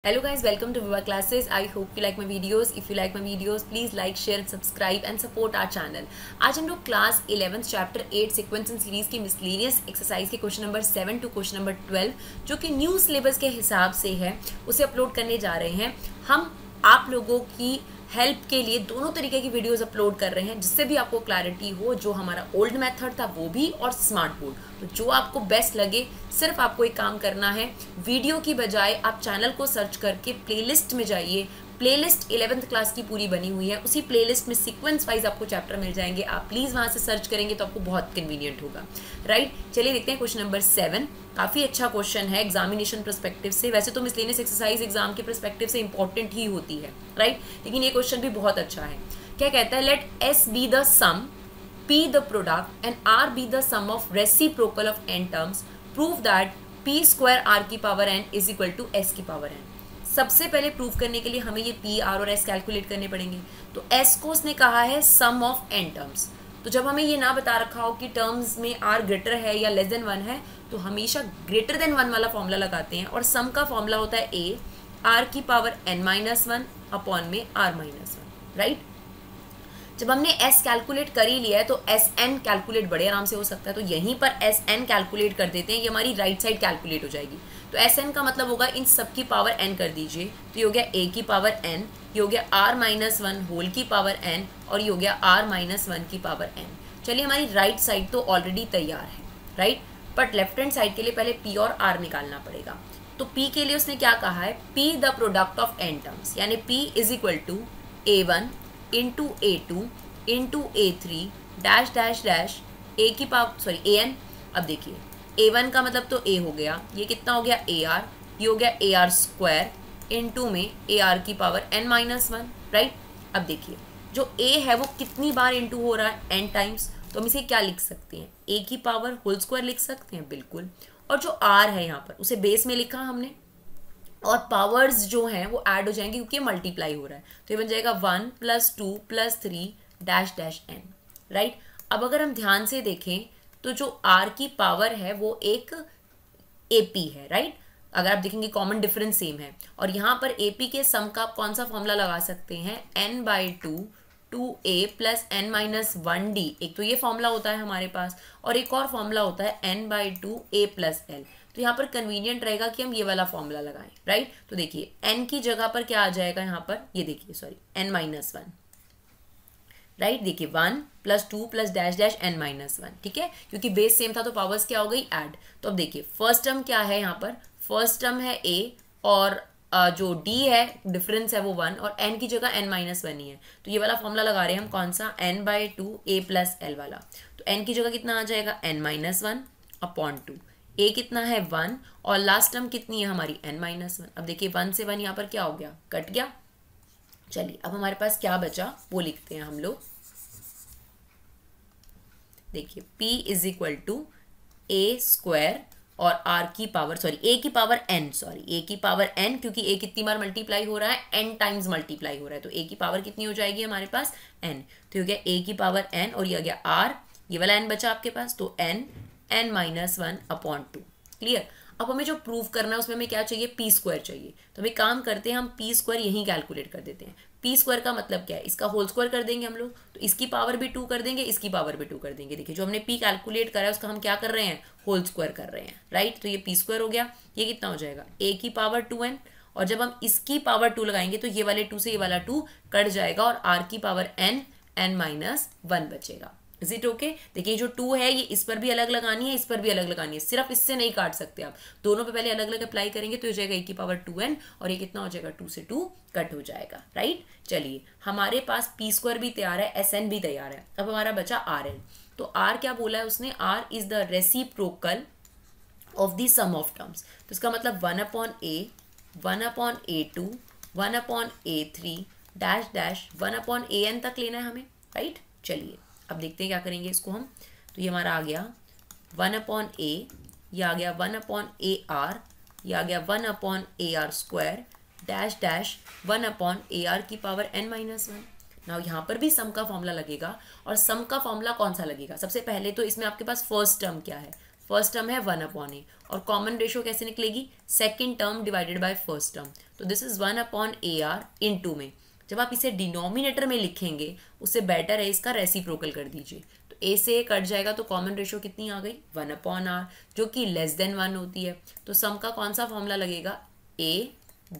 Hello guys, welcome to Viva Classes. I hope you like my videos. If you like my videos, please like, share, subscribe and support our channel. आज हम लोग class 11 chapter 8 sequence and series की miscellaneous exercise के question number 7 to question number 12 जो कि new syllabus के हिसाब से है उसे अपलोड करने जा रहे हैं। हम आप लोगों की हेल्प के लिए दोनों तरीके की वीडियोस अपलोड कर रहे हैं जिससे भी आपको क्लैरिटी हो, जो हमारा ओल्ड मेथड था वो भी और स्मार्ट बोर्ड, तो जो आपको बेस्ट लगे। सिर्फ आपको एक काम करना है, वीडियो की बजाय आप चैनल को सर्च करके प्लेलिस्ट में जाइए। प्लेलिस्ट 11th क्लास की पूरी बनी हुई है, उसी प्लेलिस्ट में सीक्वेंस वाइज आपको चैप्टर मिल जाएंगे। आप प्लीज़ वहाँ से सर्च करेंगे तो आपको बहुत कन्वीनियंट होगा, राइट। चलिए देखते हैं क्वेश्चन नंबर 7। काफ़ी अच्छा क्वेश्चन है एग्जामिनेशन पर्सपेक्टिव से। वैसे तो मिसलेनियस एक्सरसाइज एग्जाम के पर्सपेक्टिव से इंपॉर्टेंट ही होती है, राइट, लेकिन ये क्वेश्चन भी बहुत अच्छा है। क्या कहता है, let S be the sum, P the product and R be the sum of reciprocal of n terms. Prove that P square R की power n is equal to S की पावर n. सबसे पहले prove करने के लिए हमें ये P, R और S कैलकुलेट करने पड़ेंगे। तो S को उसने कहा है सम ऑफ n टर्म्स। तो जब हमें ये ना बता रखा हो कि टर्म्स में R ग्रेटर है या लेस देन 1 है, तो हमेशा ग्रेटर देन 1 वाला फॉर्मूला लगाते हैं। और सम का फॉर्मूला होता है A R की पावर n-1 अपॉन में R-1, राइट। जब हमने s कैलकुलेट कर ही लिया है तो Sn कैलकुलेट बड़े आराम से हो सकता है, तो यहीं पर Sn कैलकुलेट कर देते हैं। ये हमारी राइट साइड कैलकुलेट हो जाएगी। तो Sn का मतलब होगा इन सब की पावर n कर दीजिए, तो ये हो गया a की पावर n, ये हो गया r-1 होल की पावर n और ये हो गया r-1 की पावर n। चलिए हमारी राइट साइड तो ऑलरेडी तैयार है, right, but left hand side के लिए पहले p और r निकालना पड़ेगा। तो p के लिए उसने क्या कहा है, p the product of n terms, यानी p is equal to a1 into A2 into A3 dash dash dash a की पावर सॉरी an। अब देखिए A1 का मतलब तो A हो गया, ये कितना हो गया AR, ये हो गया AR स्क्वायर इंटू में AR की पावर n-1, राइट। अब देखिए जो A है वो कितनी बार इंटू हो रहा है, n टाइम्स, तो हम इसे क्या लिख सकते हैं, A की पावर होल स्क्वायर लिख सकते हैं, बिल्कुल। और जो R है यहाँ पर उसे बेस में लिखा हमने, और पावर्स जो हैं वो ऐड हो जाएंगे क्योंकि ये मल्टीप्लाई हो रहा है। तो ये बन जाएगा 1 + 2 + 3 डैश डैश n, राइट। अब अगर हम ध्यान से देखें तो जो r की पावर है वो एक AP है, राइट। अगर आप देखेंगे कॉमन डिफरेंस सेम है। और यहाँ पर AP के सम का आप कौन सा फॉर्मूला लगा सकते हैं, n/2 2a + n-1d। एक तो ये फॉर्मूला होता है हमारे पास, और एक और फॉर्मूला होता है n/2 a + l। तो यहाँ पर कन्वीनियंट रहेगा कि हम ये वाला फॉर्मूला लगाएं, राइट। तो देखिए n की जगह पर क्या आ जाएगा यहाँ पर, ये देखिए सॉरी n-1, राइट। देखिए 1 + 2 + डैश डैश n-1, ठीक है, क्योंकि बेस सेम था तो पावर्स क्या हो गई, ऐड। तो अब देखिए फर्स्ट टर्म क्या है यहाँ पर, फर्स्ट टर्म है a और जो d है डिफरेंस है वो 1 और n की जगह n-1 ही है। तो ये वाला फॉर्मूला लगा रहे हैं हम, कौन सा, n/2 a + l वाला। तो n की जगह कितना आ जाएगा n-1 अपॉन 2, a कितना है 1 और लास्ट टर्म कितनी है हमारी n-1। अब देखिए 1 से 1 यहाँ पर क्या हो गया, कट गया। चलिए अब हमारे पास क्या बचा वो लिखते हैं हम लोग। देखिए p is equal to a² और r की पावर सॉरी a की पावर n, सॉरी a की पावर n, क्योंकि a कितनी बार मल्टीप्लाई हो रहा है, n टाइम्स मल्टीप्लाई हो रहा है, तो a की पावर कितनी हो जाएगी हमारे पास n। तो हो गया a की पावर n और ये आ गया r, ये वाला n बचा आपके पास, तो n-1 अपॉन 2, क्लियर। अब हमें जो प्रूव करना है उसमें हमें क्या चाहिए, p² चाहिए। तो हम एक काम करते हैं, हम p² यहीं कैलकुलेट कर देते हैं। p² का मतलब क्या है, इसका होल स्क्वायर कर देंगे हम लोग, तो इसकी पावर भी 2 कर देंगे, इसकी पावर भी 2 कर देंगे। देखिए जो हमने p कैलकुलेट करा है उसका हम क्या कर रहे हैं, होल स्क्वायर कर रहे हैं, राइट। तो ये p² हो गया, ये कितना हो जाएगा a की पावर 2n, और जब हम इसकी पावर 2 लगाएंगे तो ये वाले 2 से ये वाला 2 कट जाएगा और r की पावर n-1 बचेगा। Is it okay. देखिए जो 2 है ये इस पर भी अलग लगानी है, इस पर भी अलग लगानी है, सिर्फ इससे नहीं काट सकते आप, दोनों पे पहले अलग अलग अप्लाई करेंगे तो हो जाएगा a की पावर 2n और ये कितना हो जाएगा 2 से 2 कट हो जाएगा, राइट। चलिए हमारे पास p² भी तैयार है, Sn भी तैयार है। अब हमारा बचा Rn। तो R क्या बोला है उसने, R is the reciprocal of the sum of terms. तो इसका मतलब 1/a 1/a2 1/a3 dash dash 1/an तक लेना है हमें, राइट। चलिए अब देखते हैं क्या करेंगे इसको हम। तो ये हमारा आ गया 1/a, ये आ गया 1/ar, ये आ गया 1/ar² डैश डैश 1/ar की पावर n-1। नाउ यहाँ पर भी सम का फॉर्मूला लगेगा, और सम का फॉर्मूला कौन सा लगेगा, सबसे पहले तो इसमें आपके पास फर्स्ट टर्म क्या है, फर्स्ट टर्म है 1/a और कॉमन रेशो कैसे निकलेगी, second term divided by first term, तो दिस इज 1/ar इनटू में जब आप इसे डिनोमिनेटर में लिखेंगे उससे बेटर है इसका रेसिप्रोकल कर दीजिए, तो a से a कट जाएगा तो कॉमन रेशो कितनी आ गई 1/r जो कि लेस देन 1 होती है, तो सम का कौन सा फॉर्मूला लगेगा, a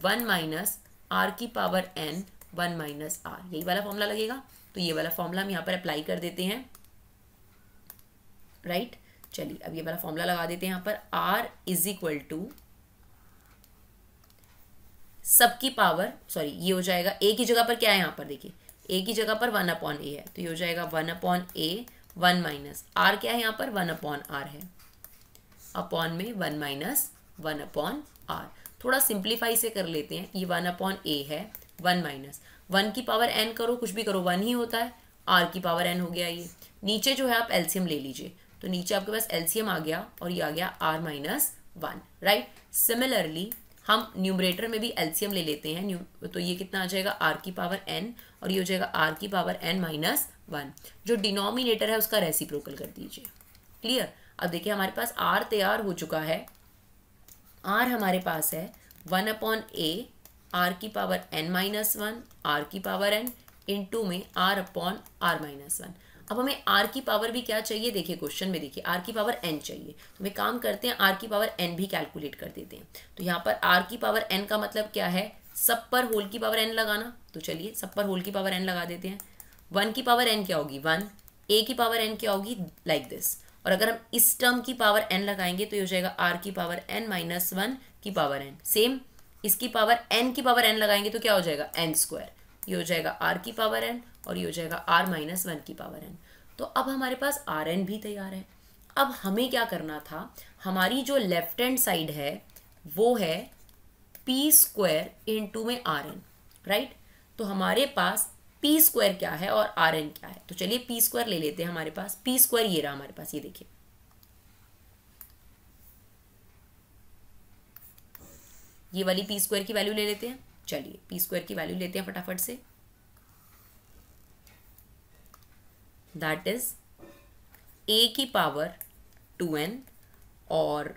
1 माइनस r की पावर n 1 माइनस r, यही वाला फॉर्मूला लगेगा। तो ये वाला फॉर्मूला हम यहाँ पर अप्लाई कर देते हैं, राइट। चलिए अब ये वाला फॉर्मूला लगा देते हैं यहाँ पर, r इज इक्वल टू सबकी पावर, सॉरी ये हो जाएगा a की जगह पर क्या है यहाँ पर देखिए, a की जगह पर 1/a है, तो ये हो जाएगा 1/a 1 माइनस r क्या है यहाँ पर 1/r है, अपॉन में 1 माइनस 1/r। थोड़ा सिंप्लीफाई से कर लेते हैं, ये 1/a है 1 माइनस 1 की पावर n करो, कुछ भी करो 1 ही होता है, r की पावर n हो गया। ये नीचे जो है आप एलसीएम ले लीजिए, तो नीचे आपके पास एलसीएम आ गया और ये आ गया r माइनस 1, राइट। सिमिलरली हम न्यूमरेटर में भी एलसीएम ले लेते हैं, तो ये कितना आ जाएगा r की पावर n और ये हो जाएगा r की पावर n माइनस 1, जो डिनोमिनेटर है उसका रेसिप्रोकल कर दीजिए। क्लियर। अब देखिए हमारे पास r तैयार हो चुका है, r हमारे पास है 1/a r की पावर n माइनस 1 r की पावर n इनटू में r/r माइनस 1। अब हमें r की पावर भी क्या चाहिए, देखिए क्वेश्चन में देखिए r की पावर n चाहिए, तो हम काम करते हैं r की पावर n भी कैलकुलेट कर देते हैं। तो यहाँ पर r की पावर n का मतलब क्या है, सब पर होल की पावर n लगाना, तो चलिए सब पर होल की पावर n लगा देते हैं। 1 की पावर n क्या होगी 1, a की पावर n क्या होगी लाइक दिस, और अगर हम इस टर्म की पावर n लगाएंगे तो ये हो जाएगा r की पावर n माइनस 1 की पावर n, सेम इसकी पावर n की पावर n लगाएंगे तो क्या हो जाएगा n², ये हो जाएगा r की पावर n और ये हो जाएगा r माइनस 1 की पावर n। तो अब हमारे पास rn भी तैयार है। अब हमें क्या करना था, हमारी जो लेफ्ट हैंड साइड है वो है p² इनटू में rn, राइट। तो हमारे पास p² क्या है और rn क्या है, तो चलिए p² ले लेते हैं। हमारे पास p² ये रहा हमारे पास, ये देखिए ये वाली p² की वैल्यू ले लेते हैं। चलिए p² की वैल्यू लेते हैं फटाफट से, दैट इज a की पावर 2n और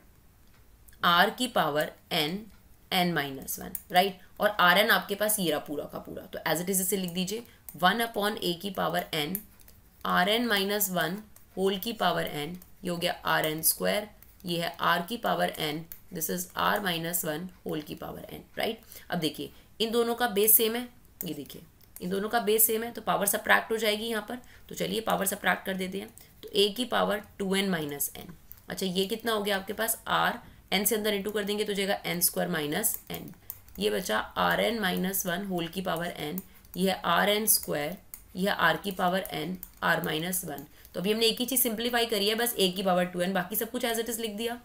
r की पावर n माइनस 1, राइट। और rn आपके पास ये रहा पूरा का पूरा, तो एज इट इज इसे लिख दीजिए 1/a की power n rn minus 1 whole की पावर n, ये हो गया rn², ये है r की power n, this is r minus 1 whole की पावर n, राइट। अब देखिए इन दोनों का बेस सेम है, ये देखिए इन दोनों का बेस सेम है, तो पावर सब्ट्रैक्ट हो जाएगी यहाँ पर, तो चलिए पावर सब्ट्रैक्ट कर देते हैं। तो a की पावर 2n माइनस n, अच्छा ये कितना हो गया आपके पास r, n से अंदर इंटू कर देंगे तो जाएगा n² माइनस n, ये बचा rn माइनस 1 होल की पावर n, ये है rn², यह r की पावर n r माइनस 1। तो अभी हमने एक ही चीज़ सिंप्लीफाई करी है, बस a की पावर 2n, बाकी सब कुछ एज इट इज लिख दिया।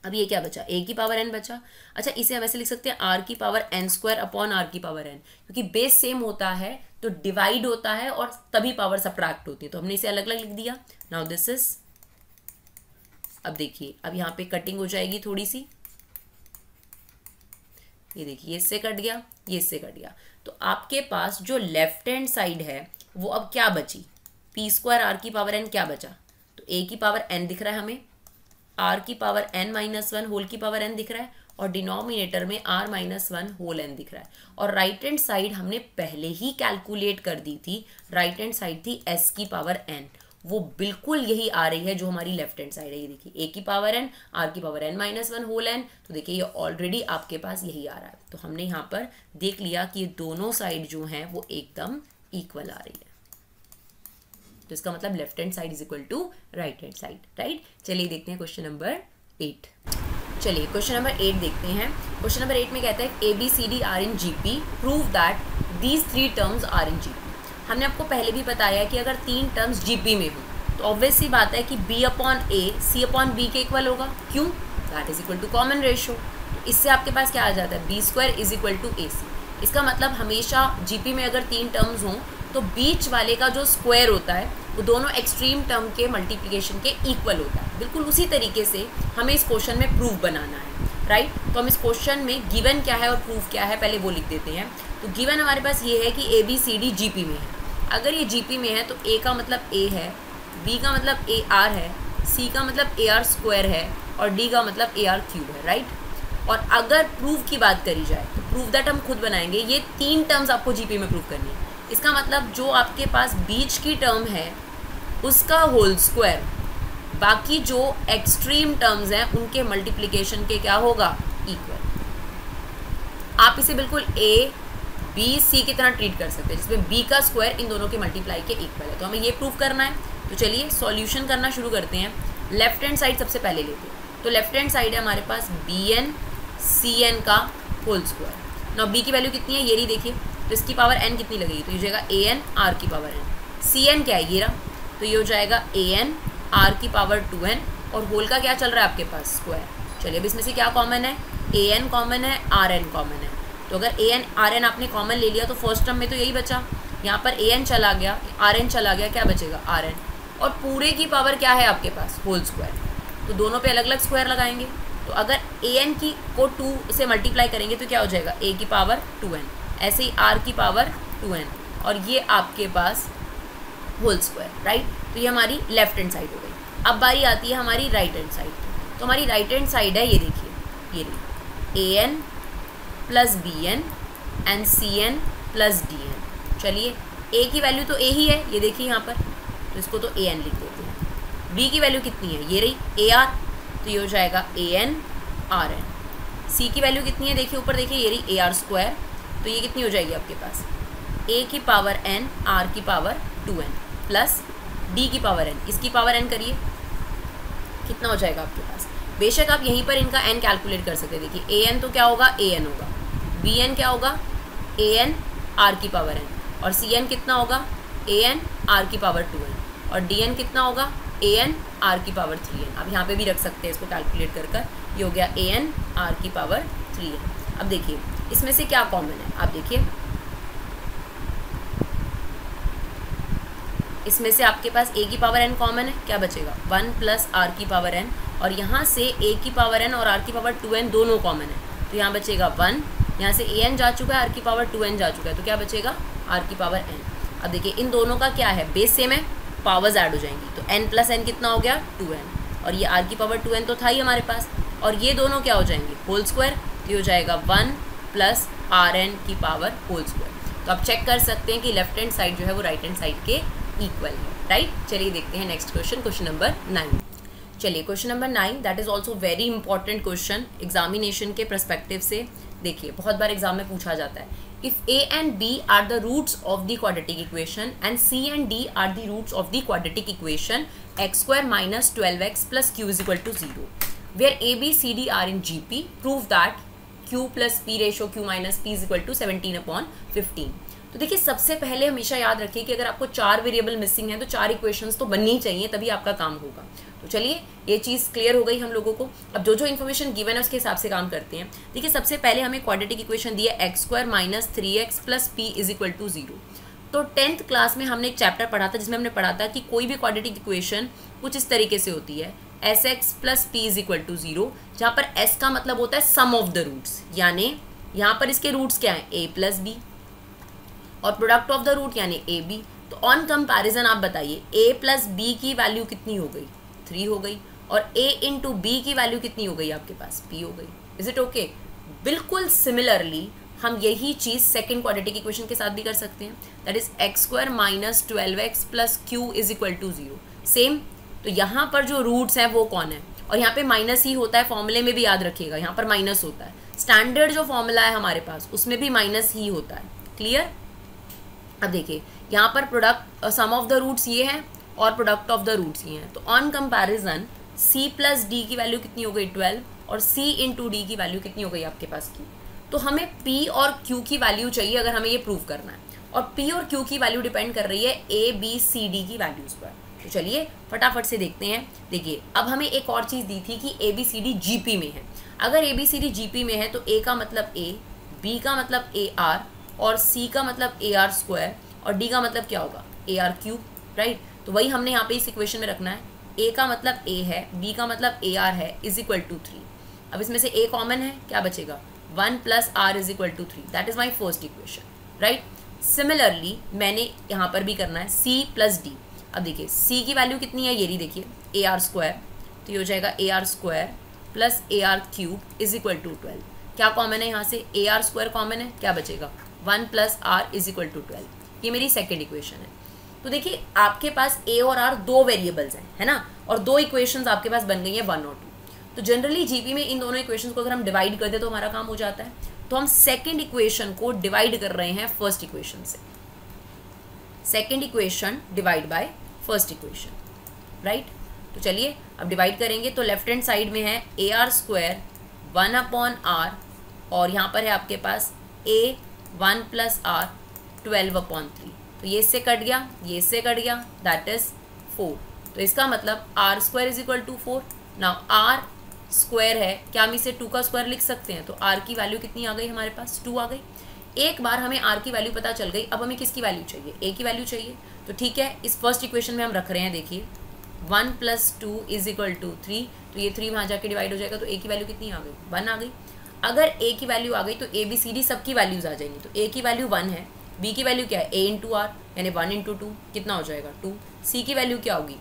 अब ये क्या बचा, a की पावर n बचा। अच्छा इसे हम ऐसे लिख सकते हैं r की पावर n² अपॉन r की पावर n, क्योंकि बेस सेम होता है तो डिवाइड होता है और तभी पावर सब्ट्रैक्ट होती है, तो हमने इसे अलग अलग लिख दिया। नाउ दिस इज, अब देखिए अब यहाँ पे कटिंग हो जाएगी थोड़ी सी, ये देखिए ये इससे कट गया, ये इससे कट गया, तो आपके पास जो लेफ्ट हैंड साइड है वो अब क्या बची, p² r की पावर n क्या बचा, तो a की पावर n दिख रहा है हमें, r की पावर n माइनस 1 होल की पावर n दिख रहा है, और डिनोमिनेटर में r माइनस 1 होल n दिख रहा है। और राइट हैंड साइड हमने पहले ही कैलकुलेट कर दी थी, राइट हैंड साइड थी s की पावर n, वो बिल्कुल यही आ रही है जो हमारी लेफ्ट हैंड साइड है। ये देखिए a की पावर n r की power n minus 1 whole n, तो देखिए ये ऑलरेडी आपके पास यही आ रहा है। तो हमने यहाँ पर देख लिया कि ये दोनों साइड जो हैं वो एकदम इक्वल आ रही है, तो इसका मतलब left hand side is equal to right hand side, right. चलिए देखते हैं क्वेश्चन नंबर 8। चलिए क्वेश्चन नंबर 8 देखते हैं। क्वेश्चन नंबर 8 में कहता है ABCD are in GP, prove that these 3 terms are in GP। हमने आपको पहले भी बताया कि अगर 3 टर्म्स GP में हो तो ऑब्वियस सी बात है कि B/A C/B के इक्वल होगा, क्यों, that is equal to common ratio. तो इससे आपके पास क्या आ जाता है, B² is equal to AC। इसका मतलब हमेशा GP में अगर 3 टर्म्स हों तो बीच वाले का जो स्क्वायर होता है वो दोनों एक्सट्रीम टर्म के मल्टीप्लिकेशन के इक्वल होता है। बिल्कुल उसी तरीके से हमें इस क्वेश्चन में प्रूफ बनाना है, राइट। तो हम इस क्वेश्चन में गिवन क्या है और प्रूफ क्या है पहले वो लिख देते हैं। तो गिवन हमारे पास ये है कि ABCD GP में है। अगर ये GP में है तो A का मतलब A है, B का मतलब AR है, सी का मतलब ए आर स्क्वायर है और डी का मतलब ए आर क्यूब है, राइट। और अगर प्रूफ की बात करी जाए तो प्रूफ दैट हम खुद बनाएंगे। ये 3 टर्म्स आपको जीपी में प्रूफ करनी है। इसका मतलब जो आपके पास बीच की टर्म है उसका होल स्क्वायर बाकी जो एक्सट्रीम टर्म्स हैं उनके मल्टीप्लिकेशन के क्या होगा, इक्वल। आप इसे बिल्कुल ए बी सी की तरह ट्रीट कर सकते हैं, जिसमें बी का स्क्वायर इन दोनों के मल्टीप्लाई के इक्वल है। तो हमें ये प्रूफ करना है। तो चलिए सॉल्यूशन करना शुरू करते हैं। लेफ्ट हैंड साइड सबसे पहले लेते हैं। तो लेफ्ट हैंड साइड है हमारे पास बी एन सी एन का होल स्क्वायर। ना बी की वैल्यू कितनी है ये रही, देखिए। तो इसकी पावर एन कितनी लगेगी, तो ये हो जाएगा ए एन आर की पावर एन। सी एन क्या है, ये रहा, तो ये हो जाएगा ए एन आर की पावर 2n और होल का क्या चल रहा है आपके पास, स्क्वायर। चलिए अब इसमें से क्या कॉमन है, ए एन कॉमन है, आर एन कॉमन है। तो अगर ए एन आर एन आपने कॉमन ले लिया तो फर्स्ट टर्म में तो यही बचा। यहाँ पर ए एन चला गया, आर एन चला गया, क्या बचेगा, आर एन। और पूरे की पावर क्या है आपके पास, होल स्क्वायर। तो दोनों पे अलग अलग स्क्वायर लगाएंगे। तो अगर ए एन की को 2 से मल्टीप्लाई करेंगे तो क्या हो जाएगा, ए की पावर 2n, ऐसे ही आर की पावर 2n और ये आपके पास होल स्क्वायर, राइट। तो ये हमारी लेफ्ट हैंड साइड हो गई। अब बारी आती है हमारी राइट हैंड साइड। तो हमारी राइट हैंड साइड है, ये देखिए, ये रही, a n plus b n and c n plus d n. चलिए ए की वैल्यू तो ए ही है, ये देखिए यहाँ पर, तो इसको तो ए एन लिख देते हैं। बी की वैल्यू कितनी है, ये रही ए आर, तो ये हो जाएगा ए एन आर एन। सी की वैल्यू कितनी है, देखिए ऊपर देखिए, ये रही ए आर स्क्वायर, तो ये कितनी हो जाएगी आपके पास, ए की पावर एन आर की पावर 2n प्लस डी की पावर n। इसकी पावर n करिए, कितना हो जाएगा आपके पास। बेशक आप यहीं पर इनका n कैलकुलेट कर सकते हैं। देखिए ए एन तो क्या होगा, ए एन होगा, बी एन क्या होगा, ए एन आर की पावर n, और सी एन कितना होगा, ए एन आर की पावर 2n, और डी एन कितना होगा, ए एन आर की पावर 3n। आप यहाँ पे भी रख सकते हैं इसको कैलकुलेट कर कर। ये हो गया ए एन आर की पावर 3n। अब देखिए इसमें से क्या कॉमन है, आप देखिए इसमें से आपके पास ए की पावर n कॉमन है, क्या बचेगा, 1 प्लस आर की पावर n, और यहाँ से ए की पावर n और आर की पावर 2n दोनों कॉमन है, तो यहाँ बचेगा 1, यहाँ से ए एन जा चुका है, आर की पावर 2n जा चुका है, तो क्या बचेगा, आर की पावर n। अब देखिए इन दोनों का क्या है, बेस सेम है, पावर्स ऐड हो जाएंगी, तो n प्लस n कितना हो गया, 2n, और ये आर की पावर 2n तो था ही हमारे पास, और ये दोनों क्या हो जाएंगे, होल स्क्वायर, तो ये हो जाएगा 1 प्लस आर एन की पावर होल स्क्वायर। तो आप चेक कर सकते हैं कि लेफ्ट हैंड साइड जो है वो राइट हैंड साइड के इक्वल है, राइट। चलिए देखते हैं नेक्स्ट क्वेश्चन, क्वेश्चन नंबर 9। चलिए question number 9, that is also very important question examination के परस्पेक्टिव से। देखिए बहुत बार एग्जाम में पूछा जाता है, if A and B are the roots of the quadratic equation and C and D are the roots of the quadratic equation x square minus 12x plus q is equal to 0 where A B C D are in G P, prove that q plus P ratio q minus P is equal to 17/15। तो देखिए सबसे पहले हमेशा याद रखिए कि अगर आपको 4 वेरिएबल मिसिंग है तो 4 इक्वेशंस तो बननी चाहिए, तभी आपका काम होगा। तो चलिए ये चीज़ क्लियर हो गई हम लोगों को। अब जो जो इन्फॉर्मेशन गिवन है उसके हिसाब से काम करते हैं। देखिए सबसे पहले हमें क्वाड्रेटिक इक्वेशन दी है x square minus 3x plus P is equal to 0। तो 10th क्लास में हमने एक चैप्टर पढ़ा था जिसमें हमने पढ़ा था कि कोई भी क्वाड्रेटिक इक्वेशन कुछ इस तरीके से होती है, as x plus P is equal to 0, जहाँ पर एस का मतलब होता है सम ऑफ द रूट्स, यानी यहाँ पर इसके रूट्स क्या हैं, ए प्लस बी, और प्रोडक्ट ऑफ द रूट यानी ए बी। तो ऑन कंपैरिजन आप बताइए ए प्लस बी की वैल्यू कितनी हो गई, 3 हो गई, और ए इंटू बी की वैल्यू कितनी हो गई आपके पास, पी हो गई। Is it okay? बिल्कुल सिमिलरली हम यही चीज़ सेकेंड क्वाड्रेटिक इक्वेशन के साथ भी कर सकते हैं, that is x square minus 12x plus q is equal to 0। Same, तो यहाँ पर जो रूट्स हैं वो कौन है, और यहाँ पे माइनस ही होता है, फॉर्मूले में भी याद रखिएगा यहाँ पर माइनस होता है, स्टैंडर्ड जो फॉर्मूला है हमारे पास उसमें भी माइनस ही होता है। क्लियर? अब देखिए यहाँ पर product sum of the roots ये हैं और प्रोडक्ट ऑफ द रूट्स ये हैं, तो on comparison c plus D की वैल्यू कितनी हो गई 12, और c इंटू डी की वैल्यू कितनी हो गई आपके पास की। तो हमें p और q की वैल्यू चाहिए अगर हमें ये प्रूव करना है, और p और q की वैल्यू डिपेंड कर रही है a b c d की वैल्यूज पर। तो चलिए फटाफट से देखते हैं। देखिए अब हमें एक और चीज़ दी थी कि a b c d GP में है। अगर a b c d GP में है तो a का मतलब a, b का मतलब AR, और c का मतलब AR स्क्वायर, और d का मतलब क्या होगा, AR क्यूब, राइट। तो वही हमने यहाँ पे इस इक्वेशन में रखना है, a का मतलब a है, b का मतलब AR है, इज इक्वल टू 3। अब इसमें से a कॉमन है, क्या बचेगा, 1 plus r is equal to 3, that is my first equation, right. Similarly मैंने यहाँ पर भी करना है c प्लस d। अब देखिए c की वैल्यू कितनी है, ये रही, देखिए ए आर स्क्वायर, तो ये हो जाएगा A R square plus A R cube is equal to 12। क्या कॉमन है यहाँ से, ए आर स्क्वायर कॉमन है, क्या बचेगा 1 plus R is equal to 12। ये मेरी सेकेंड इक्वेशन है। तो देखिए आपके पास ए और आर दो वेरिएबल्स हैं, है ना, और दो इक्वेशंस आपके पास बन गई हैं 1 और 2। तो जनरली जीपी में इन दोनों इक्वेशंस को अगर हम डिवाइड कर दे तो हमारा काम हो जाता है। तो हम सेकेंड इक्वेशन को डिवाइड कर रहे हैं फर्स्ट इक्वेशन से, second equation divide by first equation, right. तो चलिए अब डिवाइड करेंगे। तो लेफ्ट हैंड साइड में है A R square 1 upon R, और यहाँ पर है आपके पास ए 1 प्लस आर 12 अपॉन 3। तो ये इससे कट गया, ये इससे कट गया, दैट इज 4। तो इसका मतलब R square is equal to 4। Now R square है, क्या हम इसे 2 का स्क्वायर लिख सकते हैं? तो आर की वैल्यू कितनी आ गई हमारे पास, 2 आ गई। एक बार हमें आर की वैल्यू पता चल गई, अब हमें किसकी वैल्यू चाहिए, ए की वैल्यू चाहिए। तो ठीक है, इस फर्स्ट इक्वेशन में हम रख रहे हैं, देखिए 1 प्लस 2 इज इक्वल टू 3। तो ये 3 वहाँ जाके डिवाइड हो जाएगा, तो ए की वैल्यू कितनी आ गई, 1 आ गई। अगर ए की वैल्यू आ गई तो ए बी सी डी सबकी वैल्यूज आ जाएंगी। तो ए की वैल्यू 1 है, बी की वैल्यू क्या है, ए इंटू आर, यानी 1 इंटू 2 कितना हो जाएगा 2। सी की वैल्यू क्या होगी,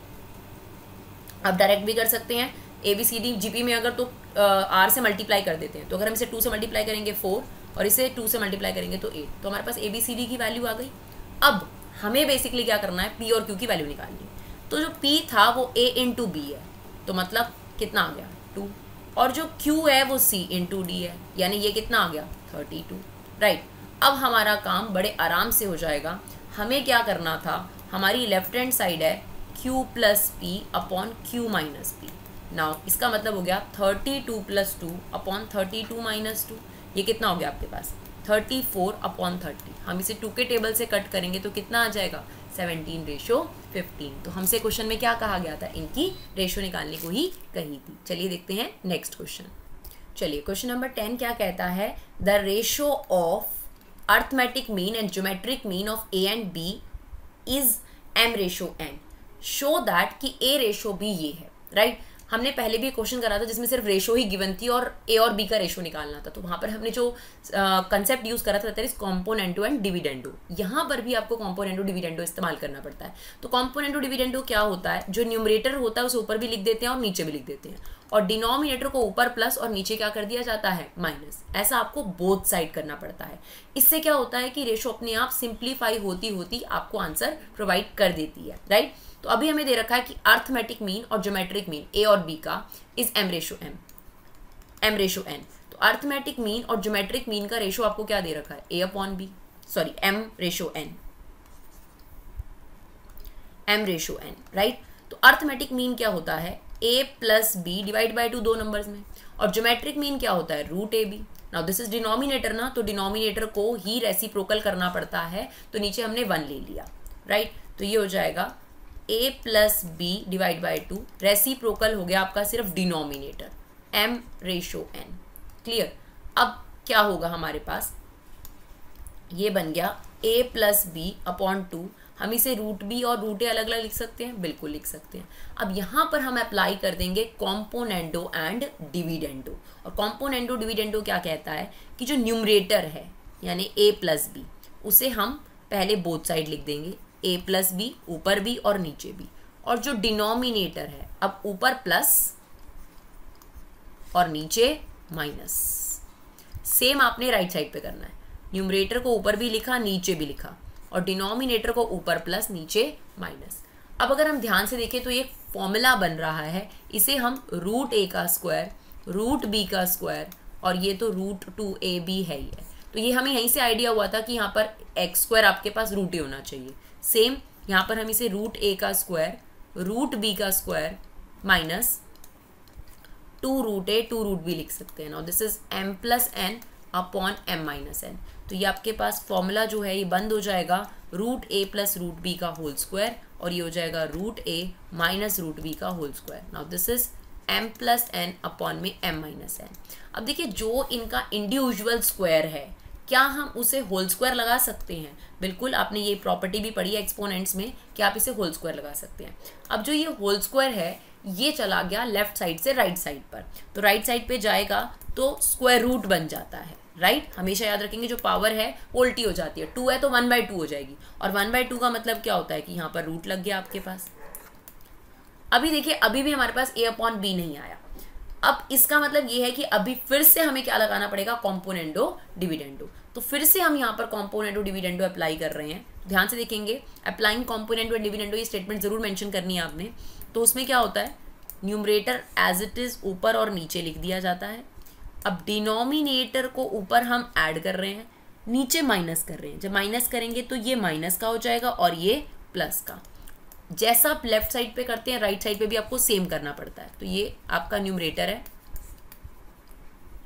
आप डायरेक्ट भी कर सकते हैं, A B C D GP में अगर तो आर से मल्टीप्लाई कर देते हैं। तो अगर हम इसे 2 से मल्टीप्लाई करेंगे 4 और इसे 2 से मल्टीप्लाई करेंगे तो 8। तो हमारे पास ए बी सी डी की वैल्यू आ गई। अब हमें बेसिकली क्या करना है, पी और क्यू की वैल्यू निकालनी। तो जो पी था वो ए इंटू बी है, तो मतलब कितना आ गया 2, और जो क्यू है वो सी इंटू डी है, यानी ये कितना आ गया 32, राइट। अब हमारा काम बड़े आराम से हो जाएगा। हमें क्या करना था, हमारी लेफ्ट हैंड साइड है Q plus P upon Q minus P. Now इसका मतलब हो गया 32 प्लस 2 अपॉन 32 माइनस 2। ये कितना हो गया आपके पास 34 अपॉन 30। हम इसे 2 के टेबल से कट करेंगे तो कितना आ जाएगा 17:15। तो हमसे क्वेश्चन में क्या कहा गया था, इनकी रेशो निकालने को ही कही थी। चलिए देखते हैं नेक्स्ट क्वेश्चन। चलिए क्वेश्चन नंबर 10 क्या कहता है, the ratio of arithmetic mean and geometric mean of A and B is m ratio n। Show that कि a रेशो b ये है, राइट। हमने पहले भी क्वेश्चन करा था जिसमें सिर्फ रेशो ही गिवन थी और ए और बी का रेशो निकालना था। तो वहां पर हमने जो कंसेप्ट यूज करा था दैट इज कॉम्पोनेंटो एंड डिविडेंडो। यहाँ पर भी आपको कॉम्पोनेंटो डिविडेंडो इस्तेमाल करना पड़ता है। तो कॉम्पोनेंटो डिविडेंडो क्या होता है, जो न्यूमरेटर होता है उसे ऊपर भी लिख देते हैं और नीचे भी लिख देते हैं, और डिनोमिनेटर को ऊपर प्लस और नीचे क्या कर दिया जाता है माइनस। ऐसा आपको बोथ साइड करना पड़ता है। इससे क्या होता है कि रेशो अपने आप सिंप्लीफाई होती होती आपको आंसर प्रोवाइड कर देती है, राइट। तो अभी हमें दे रखा है कि अर्थमेटिक मीन और ज्योमेट्रिक मीन ए और बी का इज m रेशो n। तो अर्थमेटिक मीन और ज्योमेट्रिक मीन का रेशो आपको क्या दे रखा है, a upon B, sorry m ratio n, right. तो अर्थमेटिक मीन क्या होता है, a plus B divide by 2 दो नंबर्स में, और ज्योमेट्रिक मीन क्या होता है root A B. Now this is denominator ना, तो डिनोमिनेटर को ही रेसिप्रोकल करना पड़ता है। तो नीचे हमने 1 ले लिया, राइट। तो ये हो जाएगा a plus B divide by 2, reciprocal हो गया आपका सिर्फ denominator m ratio n, clear. अब क्या होगा हमारे पास, ये बन गया a प्लस बी अपॉन 2। हम इसे रूट बी और रूट ए अलग अलग लिख सकते हैं, बिल्कुल लिख सकते हैं। अब यहाँ पर हम अप्लाई कर देंगे कॉम्पोनेंडो एंड डिविडेंडो। और कॉम्पोनेंडो डिविडेंडो क्या कहता है कि जो न्यूमरेटर है यानी a प्लस बी, उसे हम पहले बोथ साइड लिख देंगे, a प्लस बी ऊपर भी और नीचे भी, और जो डिनोमिनेटर है अब ऊपर प्लस और नीचे माइनस। सेम आपने राइट साइड पे करना है, न्यूमरेटर को ऊपर भी लिखा नीचे भी लिखा, और डिनोमिनेटर को ऊपर प्लस नीचे माइनस। अब अगर हम ध्यान से देखें तो ये फॉर्मूला बन रहा है, इसे हम रूट ए का स्क्वायर रूट बी का स्क्वायर, और ये तो रूट 2ab है ही है। तो ये हमें यहीं से आइडिया हुआ था कि यहाँ पर एक्स स्क्वायर आपके पास रूट ए होना चाहिए। सेम यहाँ पर हम इसे रूट ए का स्क्वायर रूट बी का square minus 2 root a 2 root B लिख सकते हैं। Now this is m plus n upon m minus n। तो ये आपके पास फॉर्मूला जो है ये बंद हो जाएगा root A plus root B का होल स्क्वायर, और ये हो जाएगा root A minus root B का whole square. Now this is m plus n upon में m माइनस n। अब देखिए जो इनका इंडिविजुअल स्क्वायर है, क्या हम उसे होल स्क्वायर लगा सकते हैं? बिल्कुल, आपने ये प्रॉपर्टी भी पढ़ी है एक्सपोनेंट्स में कि आप इसे होल स्क्वायर लगा सकते हैं। अब जो ये होल स्क्वायर है ये चला गया लेफ्ट साइड से राइट साइड पर, तो राइट साइड पे जाएगा तो स्क्वायर रूट बन जाता है, राइट। हमेशा याद रखेंगे जो पावर है वो उल्टी हो जाती है, 2 है तो 1/2 हो जाएगी, और 1/2 का मतलब क्या होता है कि यहाँ पर रूट लग गया आपके पास। अभी देखिए अभी भी हमारे पास a अपॉन बी नहीं आया। अब इसका मतलब ये है कि अभी फिर से हमें क्या लगाना पड़ेगा, कॉम्पोनेंडो डिविडेंडो। तो फिर से हम यहाँ पर कॉम्पोनेंडो डिविडेंडो अप्लाई कर रहे हैं। ध्यान से देखेंगे, अप्लाइंग कॉम्पोनेंडो डिविडेंडो, ये स्टेटमेंट जरूर मेंशन करनी है आपने। तो उसमें क्या होता है, न्यूमरेटर एज इट इज ऊपर और नीचे लिख दिया जाता है। अब डिनोमिनेटर को ऊपर हम ऐड कर रहे हैं, नीचे माइनस कर रहे हैं। जब माइनस करेंगे तो ये माइनस का हो जाएगा और ये प्लस का। जैसा आप लेफ्ट साइड पे करते हैं राइट साइड पे भी आपको सेम करना पड़ता है। तो ये आपका न्यूमरेटर है,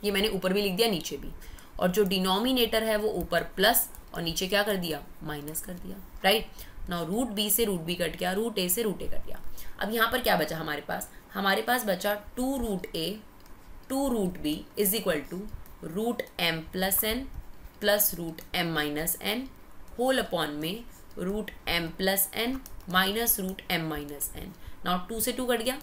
ये मैंने ऊपर भी लिख दिया नीचे भी, और जो डिनोमिनेटर है वो ऊपर प्लस और नीचे क्या कर दिया, माइनस कर दिया, राइट। नाउ रूट बी से रूट बी कट गया, रूट ए से रूट ए कट गया। अब यहाँ पर क्या बचा हमारे पास बचा 2 root a 2 root b is equal to root m plus n plus root m minus n whole upon में root m plus n minus root m minus n. Now 2 से 2 कट गया।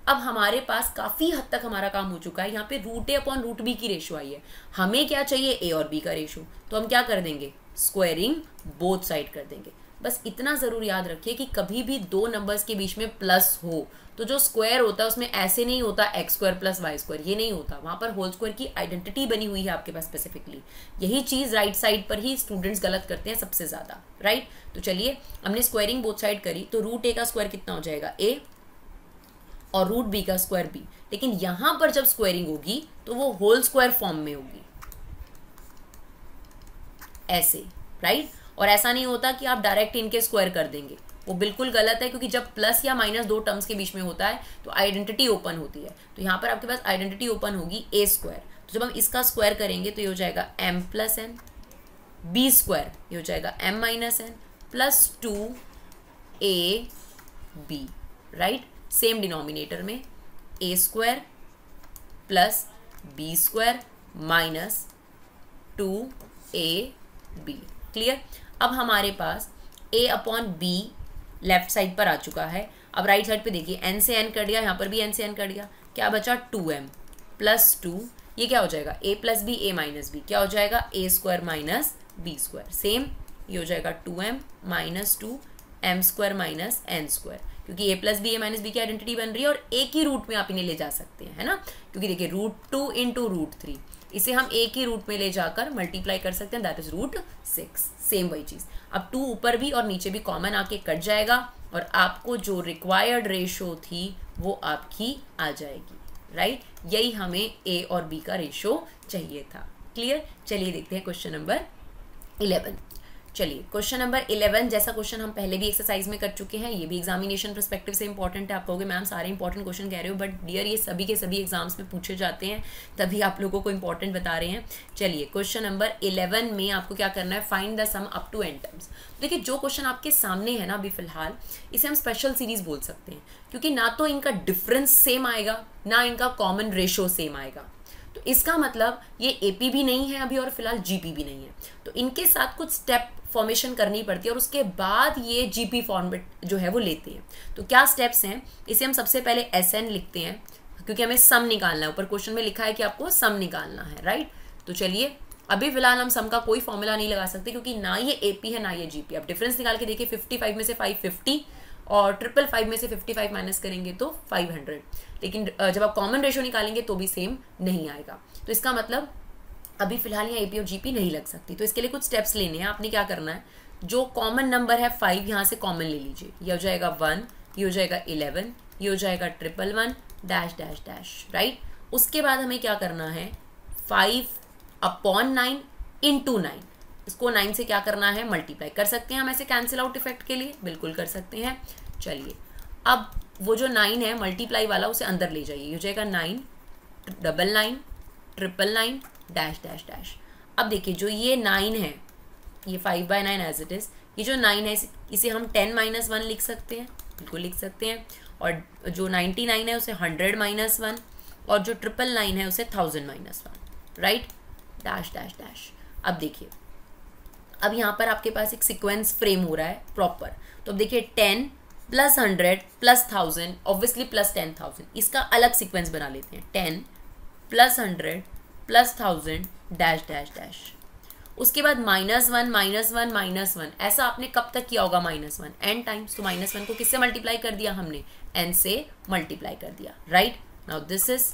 अब हमारे पास काफ़ी हद तक हमारा काम हो चुका है। यहाँ पे रूट ए अपॉन रूट बी की रेशो आई है, हमें क्या चाहिए, ए और बी का रेशो। तो हम क्या कर देंगे, स्क्वायरिंग बोथ साइड कर देंगे। बस इतना ज़रूर याद रखिए कि कभी भी दो नंबर्स के बीच में प्लस हो तो जो स्क्वायर होता है उसमें ऐसे नहीं होता x square plus Y square, ये नहीं होता। वहाँ पर होल स्क्वायर की आइडेंटिटी बनी हुई है आपके पास स्पेसिफिकली। यही चीज़ राइट साइड पर ही स्टूडेंट्स गलत करते हैं सबसे ज़्यादा, राइट। तो चलिए हमने स्क्वायरिंग बोथ साइड करी, तो रूट ए का स्क्वायर कितना हो जाएगा, ए, और रूट बी का स्क्वायर बी। लेकिन यहां पर जब स्क्वायरिंग होगी तो वो होल स्क्वायर फॉर्म में होगी, ऐसे, राइट। और ऐसा नहीं होता कि आप डायरेक्ट इनके स्क्वायर कर देंगे, वो बिल्कुल गलत है, क्योंकि जब प्लस या माइनस दो टर्म्स के बीच में होता है तो आइडेंटिटी ओपन होती है। तो यहाँ पर आपके पास आइडेंटिटी ओपन होगी ए स्क्वायर। तो जब हम इसका स्क्वायर करेंगे तो ये हो जाएगा m plus n, b square ये हो जाएगा m minus n plus 2 a b, right. Same denominator में a square plus b square minus 2 a b, clear. अब हमारे पास a upon b left side पर आ चुका है। अब राइट साइड पे देखिए n से n कट गया, यहाँ पर भी n से n कट गया, क्या बचा 2m प्लस 2, ये क्या हो जाएगा a plus B a minus B, क्या हो जाएगा a square minus B square. Same ये हो जाएगा 2m minus 2 m square minus n square, क्योंकि a plus B a minus B की आइडेंटिटी बन रही है और एक ही रूट में आप इन्हें ले जा सकते हैं, है ना। क्योंकि देखिए रूट 2 इंटू रूट 3, इसे हम एक ही रूट में ले जाकर मल्टीप्लाई कर सकते हैं, दैट इज रूट 6। सेम वही चीज़, अब 2 ऊपर भी और नीचे भी कॉमन आके कट जाएगा और आपको जो रिक्वायर्ड रेशो थी वो आपकी आ जाएगी, राइट। यही हमें ए और बी का रेशो चाहिए था, क्लियर। चलिए देखते हैं क्वेश्चन नंबर 11। चलिए क्वेश्चन नंबर 11 जैसा क्वेश्चन हम पहले भी एक्सरसाइज में कर चुके हैं, ये भी एग्जामिनेशन पर्सपेक्टिव से इंपॉर्टेंट है। आप कहोगे मैम सारे इंपॉर्टेंट क्वेश्चन कह रहे हो, बट डियर ये सभी के सभी एग्जाम्स में पूछे जाते हैं, तभी आप लोगों को इंपॉर्टेंट बता रहे हैं। चलिए क्वेश्चन नंबर 11 में आपको क्या करना है, find the sum up to n terms. देखिए जो क्वेश्चन आपके सामने है ना अभी फिलहाल, इसे हम स्पेशल सीरीज बोल सकते हैं, क्योंकि ना तो इनका डिफरेंस सेम आएगा ना इनका कॉमन रेशो सेम आएगा। तो इसका मतलब ये एपी भी नहीं है अभी और फिलहाल जीपी भी नहीं है, तो इनके साथ कुछ स्टेप फॉर्मेशन करनी पड़ती है और उसके बाद ये जीपी फॉर्मेट जो है वो लेते हैं। तो क्या स्टेप्स हैं, इसे हम सबसे पहले एसएन लिखते हैं, क्योंकि हमें सम निकालना है। ऊपर क्वेश्चन में लिखा है कि आपको सम निकालना है, राइट। तो चलिए अभी फिलहाल हम सम का कोई फॉर्मूला नहीं लगा सकते, क्योंकि ना ये एपी है ना ये जीपी। अब डिफरेंस निकाल के देखिए, 55 में से 550 और 555 में से 55 माइनस करेंगे तो 500, लेकिन जब आप कॉमन रेशो निकालेंगे तो भी सेम नहीं आएगा। तो इसका मतलब अभी फिलहाल यहाँ एपी और जीपी नहीं लग सकती। तो इसके लिए कुछ स्टेप्स लेने हैं। आपने क्या करना है, जो कॉमन नंबर है 5 यहाँ से कॉमन ले लीजिए, ये हो जाएगा 1, ये हो जाएगा 11, ये हो जाएगा 111 डैश डैश डैश, राइट। उसके बाद हमें क्या करना है, 5 अपॉन 9 इंटू 9, इसको 9 से क्या करना है, मल्टीप्लाई कर सकते हैं हम ऐसे कैंसिल आउट इफेक्ट के लिए, बिल्कुल कर सकते हैं। चलिए अब वो जो 9 है मल्टीप्लाई वाला उसे अंदर ले जाइए, ये हो जाएगा 9 99 999 डैश डैश डैश। अब देखिए जो ये 9 है, ये 5/9 एज इट इज़, ये जो 9 है इसे हम 10 - 1 लिख सकते हैं, बिल्कुल लिख सकते हैं। और जो 99 है उसे 100 - 1 और जो 999 है उसे 1000 - 1, राइट, डैश डैश डैश। अब देखिए अब यहाँ पर आपके पास एक सीक्वेंस फ्रेम हो रहा है प्रॉपर। तो अब देखिए 10 + 100 + 1000 ऑब्वियसली + 10,000, इसका अलग सीक्वेंस बना लेते हैं, 10 + 100 + 1000 डैश डैश डैश। उसके बाद -1 -1 -1, ऐसा आपने कब तक किया होगा -1 n टाइम्स। तो -1 को किससे मल्टीप्लाई कर दिया हमने, n से मल्टीप्लाई कर दिया, राइट। Now this is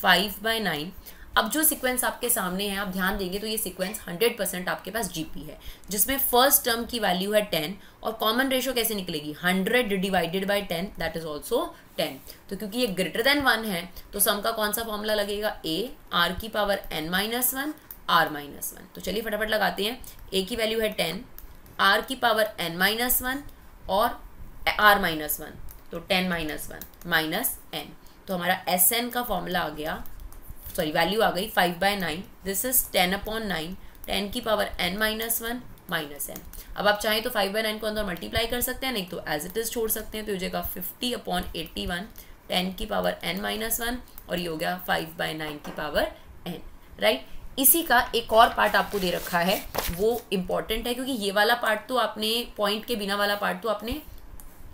5/9। अब जो सीक्वेंस आपके सामने है, आप ध्यान देंगे तो ये सीक्वेंस 100% आपके पास जीपी है, जिसमें फर्स्ट टर्म की वैल्यू है 10 और कॉमन रेशियो कैसे निकलेगी, 100 divided by 10 that is also 10। तो क्योंकि ये ग्रेटर देन 1 है तो सम का कौन सा फॉर्मूला लगेगा, a r की पावर n-1 r-1। तो चलिए फटाफट लगाते हैं। a की वैल्यू है 10, r की पावर n-1 और r-1, तो 10-1 माइनस n। तो हमारा Sn का फॉर्मूला आ गया, सॉरी वैल्यू आ गई 5/9। दिस इज 10/9, 10 की पावर n-1 माइनस n। अब आप चाहें तो 5/9 को अंदर मल्टीप्लाई कर सकते हैं, नहीं तो एज इट इज छोड़ सकते हैं। तो हो जाएगा 50/81, 10 की पावर n-1 और ये हो गया 5/9 की पावर n, राइट। इसी का एक और पार्ट आपको दे रखा है, वो इम्पॉर्टेंट है क्योंकि ये वाला पार्ट तो आपने पॉइंट के बिना वाला पार्ट तो आपने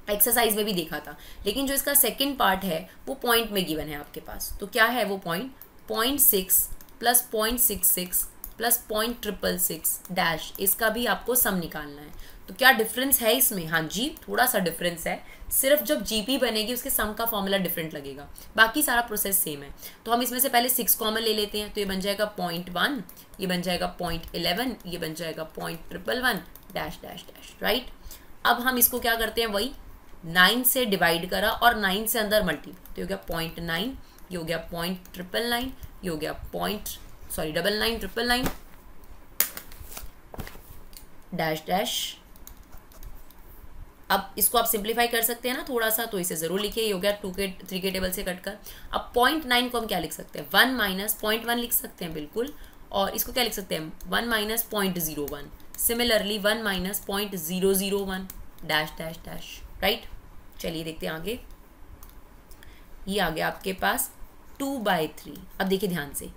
एक्सरसाइज में भी देखा था, लेकिन जो इसका सेकंड पार्ट है वो पॉइंट में गिवन है आपके पास। तो क्या है वो पॉइंट, 0.6 प्लस 0.66 प्लस 0.666 डैश, इसका भी आपको सम निकालना है। तो क्या डिफरेंस है इसमें, हाँ जी थोड़ा सा डिफरेंस है, सिर्फ जब जीपी बनेगी उसके सम का फॉर्मूला डिफरेंट लगेगा, बाकी सारा प्रोसेस सेम है। तो हम इसमें से पहले 6 कॉमन ले लेते हैं, तो ये बन जाएगा 0.1, ये बन जाएगा 0.11, ये बन जाएगा 0.111 डैश डैश डैश, राइट। अब हम इसको क्या करते हैं, वही 9 से डिवाइड करा और 9 से अंदर मल्टीप्लाई, तो हो गया 0.9, ये हो गया 0.999, ये हो गया 9999 डैश डैश। अब इसको आप सिंप्लीफाई कर सकते हैं ना थोड़ा सा, तो इसे जरूर लिखिए। ये हो गया 2 के 3 के टेबल से कट कर। अब 0.9 को हम क्या लिख सकते हैं, 1 माइनस 0.1 लिख सकते हैं बिल्कुल, और इसको क्या लिख सकते हैं 1 minus 0.01, similarly 1 minus 0.001 dash dash dash, right. चलिए देखते हैं आगे। ये आ गया आपके पास 2/3। अब देखिए ध्यान से,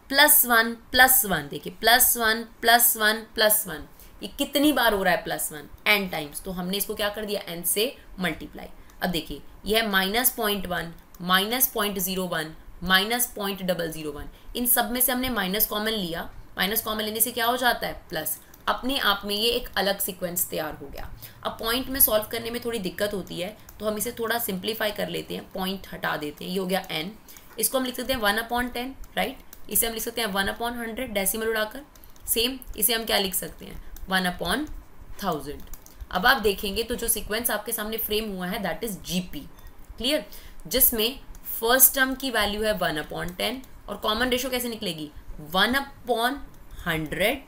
+1 देखिए +1 +1 +1, ये कितनी बार हो रहा है +1, n टाइम्स। तो हमने इसको क्या कर दिया, n से मल्टीप्लाई। अब देखिए ये है -0.1 -0.01 -0.001, इन सब में से हमने माइनस कॉमन लिया, माइनस कॉमन लेने से क्या हो जाता है प्लस, अपने आप में ये एक अलग सीक्वेंस तैयार हो गया। अब पॉइंट में सॉल्व करने में थोड़ी दिक्कत होती है, तो हम इसे थोड़ा सिंप्लीफाई कर लेते हैं, पॉइंट हटा देते हैं। ये हो गया n, इसको हम लिख सकते हैं 1/10, राइट। इसे हम लिख सकते हैं 1/100 डेसिमल उड़ाकर। सेम इसे हम क्या लिख सकते हैं 1/1000। अब आप देखेंगे तो जो सीक्वेंस आपके सामने फ्रेम हुआ है दैट इज जीपी, क्लियर, जिसमें फर्स्ट टर्म की वैल्यू है 1/10 और कॉमन रेशियो कैसे निकलेगी 1/100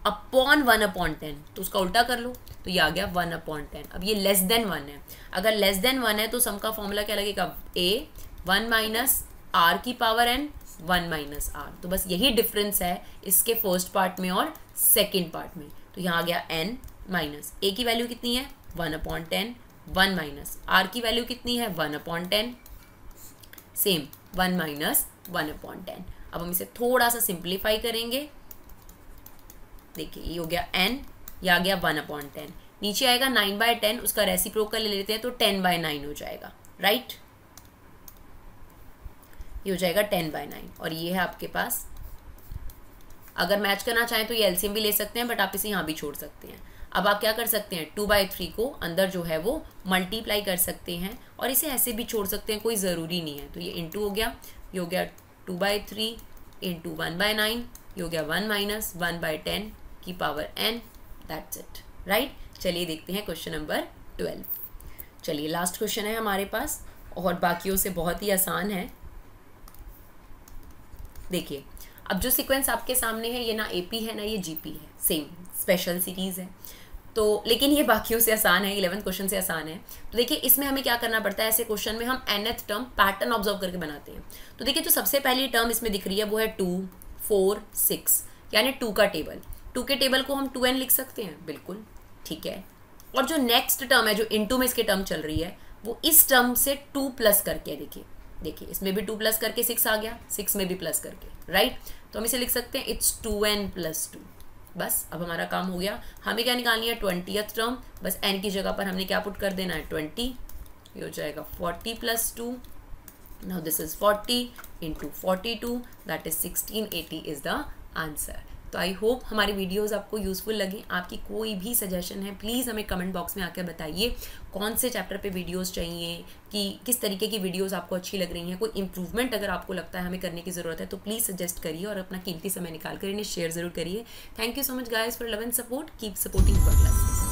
अपॉन 1/10, तो उसका उल्टा कर लो तो ये आ गया 1/10। अब ये लेस देन 1 है, अगर लेस देन 1 है तो सम का फॉर्मूला क्या लगेगा, a 1 माइनस r की पावर n 1 माइनस r। तो बस यही डिफरेंस है इसके फर्स्ट पार्ट में और सेकेंड पार्ट में। तो यहाँ आ गया n माइनस a की वैल्यू कितनी है 1/10, 1 माइनस r की वैल्यू कितनी है 1/10, सेम 1 माइनस 1/10। अब हम इसे थोड़ा सा सिंप्लीफाई करेंगे, देखिए ये हो गया n, ये आ गया 1/10, नीचे आएगा 9/10, उसका रेसिप्रोकल ले लेते हैं तो 10/9 हो जाएगा, राइट। ये हो जाएगा 10/9 और ये है आपके पास, अगर मैच करना चाहें तो ये एलसीएम भी ले सकते हैं, बट आप इसे यहाँ भी छोड़ सकते हैं। अब आप क्या कर सकते हैं 2/3 को अंदर जो है वो मल्टीप्लाई कर सकते हैं और इसे ऐसे भी छोड़ सकते हैं, कोई ज़रूरी नहीं है। तो ये इंटू हो गया, ये हो गया 2/3 इंटू 1/9, ये हो गया 1 माइनस 1/10 की power n, that's it, right. चलिए देखते हैं क्वेश्चन नंबर 12। चलिए लास्ट क्वेश्चन है हमारे पास और बाकियों से बहुत ही आसान है। देखिए अब जो सीक्वेंस आपके सामने है ये ना एपी है ना ये जीपी है, सेम स्पेशल सीरीज है, तो लेकिन ये बाकियों से आसान है, 11 क्वेश्चन से आसान है। तो देखिए इसमें हमें क्या करना पड़ता है, ऐसे क्वेश्चन में हम nth टर्म पैटर्न ऑब्जर्व करके बनाते हैं। तो देखिए जो सबसे पहली टर्म इसमें दिख रही है वो है 2 4 6, यानी 2 का टेबल, 2 के टेबल को हम 2n लिख सकते हैं, बिल्कुल ठीक है। और जो नेक्स्ट टर्म है जो इनटू में इसके टर्म चल रही है वो इस टर्म से 2 प्लस करके, देखिए इसमें भी 2 प्लस करके 6 आ गया, 6 में भी प्लस करके, राइट। तो हम इसे लिख सकते हैं इट्स 2n + 2। बस अब हमारा काम हो गया। हमें क्या निकालनी है 20th टर्म, बस n की जगह पर हमने क्या पुट कर देना है 20, ये हो जाएगा 40 + 2। Now this is 40 × 42, that is 1680 is the answer. तो आई होप हमारी वीडियोस आपको यूज़फुल लगे। आपकी कोई भी सजेशन है प्लीज़ हमें कमेंट बॉक्स में आकर बताइए, कौन से चैप्टर पे वीडियोस चाहिए, कि किस तरीके की वीडियोस आपको अच्छी लग रही हैं, कोई इंप्रूवमेंट अगर आपको लगता है हमें करने की ज़रूरत है तो प्लीज़ सजेस्ट करिए और अपना कीमती समय निकाल कर इन्हें शेयर ज़रूर करिए। Thank you so much guys for love and support, keep supporting your classes.